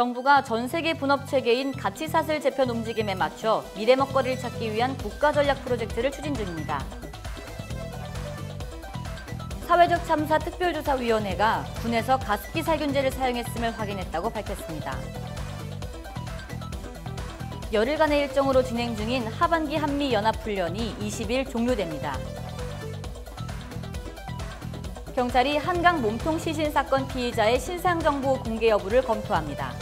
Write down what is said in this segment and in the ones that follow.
정부가 전 세계 분업체계인 가치사슬 재편 움직임에 맞춰 미래 먹거리를 찾기 위한 국가전략 프로젝트를 추진 중입니다. 사회적 참사 특별조사위원회가 군에서 가습기 살균제를 사용했음을 확인했다고 밝혔습니다. 열흘간의 일정으로 진행 중인 하반기 한미연합훈련이 20일 종료됩니다. 경찰이 한강 몸통 시신 사건 피의자의 신상정보 공개 여부를 검토합니다.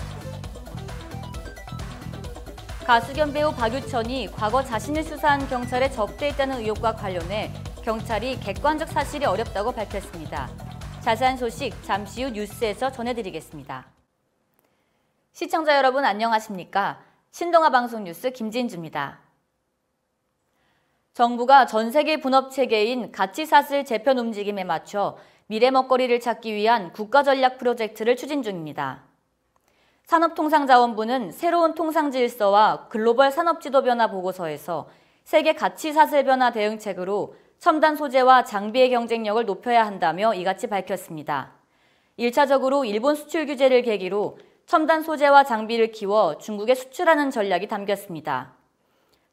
가수 겸 배우 박유천이 과거 자신을 수사한 경찰에 접대했다는 의혹과 관련해 경찰이 객관적 사실이 어렵다고 밝혔습니다. 자세한 소식 잠시 후 뉴스에서 전해드리겠습니다. 시청자 여러분 안녕하십니까? 신동아 방송 뉴스 김진주입니다. 정부가 전 세계 분업체계인 가치사슬 재편 움직임에 맞춰 미래 먹거리를 찾기 위한 국가전략 프로젝트를 추진 중입니다. 산업통상자원부는 새로운 통상질서와 글로벌 산업지도 변화 보고서에서 세계 가치사슬 변화 대응책으로 첨단 소재와 장비의 경쟁력을 높여야 한다며 이같이 밝혔습니다. 1차적으로 일본 수출 규제를 계기로 첨단 소재와 장비를 키워 중국에 수출하는 전략이 담겼습니다.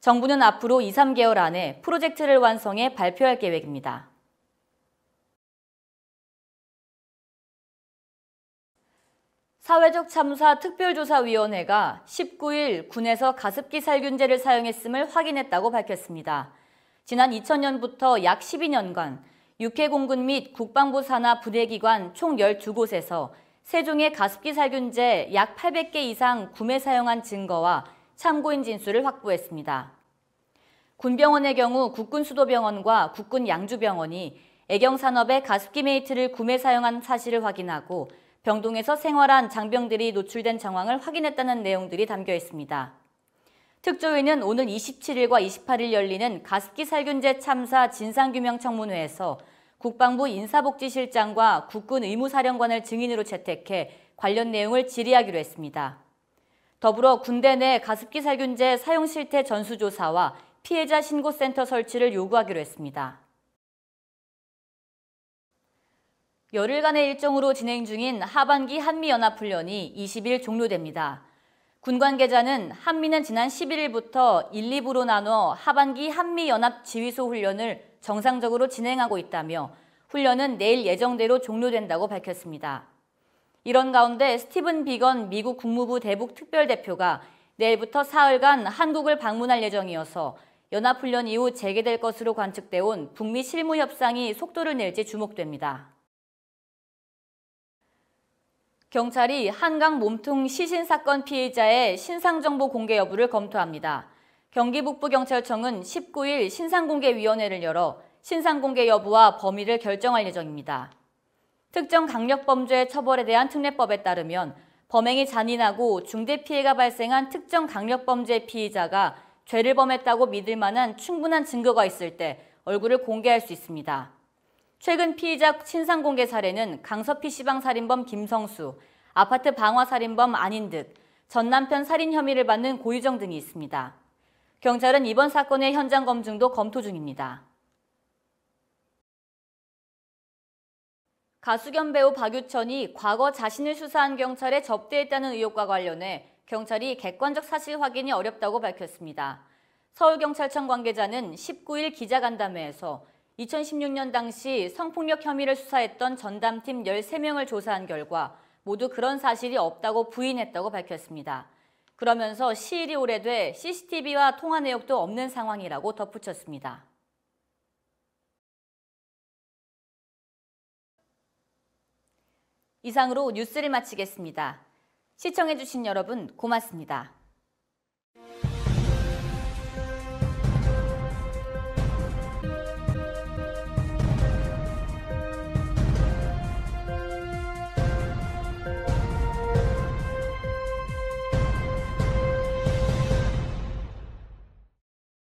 정부는 앞으로 2-3개월 안에 프로젝트를 완성해 발표할 계획입니다. 사회적 참사 특별조사위원회가 19일 군에서 가습기 살균제를 사용했음을 확인했다고 밝혔습니다. 지난 2000년부터 약 12년간 육해 공군 및 국방부 산하 부대기관 총 12곳에서 세종의 가습기 살균제 약 800개 이상 구매 사용한 증거와 참고인 진술을 확보했습니다. 군병원의 경우 국군수도병원과 국군양주병원이 애경산업의 가습기 메이트를 구매 사용한 사실을 확인하고 병동에서 생활한 장병들이 노출된 정황을 확인했다는 내용들이 담겨 있습니다. 특조위는 오늘 27일과 28일 열리는 가습기 살균제 참사 진상규명청문회에서 국방부 인사복지실장과 국군 의무사령관을 증인으로 채택해 관련 내용을 질의하기로 했습니다. 더불어 군대 내 가습기 살균제 사용 실태 전수조사와 피해자 신고센터 설치를 요구하기로 했습니다. 열흘간의 일정으로 진행 중인 하반기 한미연합훈련이 20일 종료됩니다. 군 관계자는 한미는 지난 11일부터 1, 2부로 나눠 하반기 한미연합지휘소 훈련을 정상적으로 진행하고 있다며 훈련은 내일 예정대로 종료된다고 밝혔습니다. 이런 가운데 스티븐 비건 미국 국무부 대북 특별대표가 내일부터 사흘간 한국을 방문할 예정이어서 연합훈련 이후 재개될 것으로 관측돼 온 북미 실무 협상이 속도를 낼지 주목됩니다. 경찰이 한강 몸통 시신 사건 피해자의 신상정보 공개 여부를 검토합니다. 경기북부경찰청은 19일 신상공개위원회를 열어 신상공개 여부와 범위를 결정할 예정입니다. 특정 강력범죄 처벌에 대한 특례법에 따르면 범행이 잔인하고 중대 피해가 발생한 특정 강력범죄 피의자가 죄를 범했다고 믿을 만한 충분한 증거가 있을 때 얼굴을 공개할 수 있습니다. 최근 피의자 신상공개 사례는 강서 PC방 살인범 김성수, 아파트 방화 살인범 안인득, 전 남편 살인 혐의를 받는 고유정 등이 있습니다. 경찰은 이번 사건의 현장 검증도 검토 중입니다. 가수 겸 배우 박유천이 과거 자신을 수사한 경찰에 접대했다는 의혹과 관련해 경찰이 객관적 사실 확인이 어렵다고 밝혔습니다. 서울경찰청 관계자는 19일 기자간담회에서 2016년 당시 성폭력 혐의를 수사했던 전담팀 13명을 조사한 결과 모두 그런 사실이 없다고 부인했다고 밝혔습니다. 그러면서 시일이 오래돼 CCTV와 통화 내역도 없는 상황이라고 덧붙였습니다. 이상으로 뉴스를 마치겠습니다. 시청해주신 여러분 고맙습니다.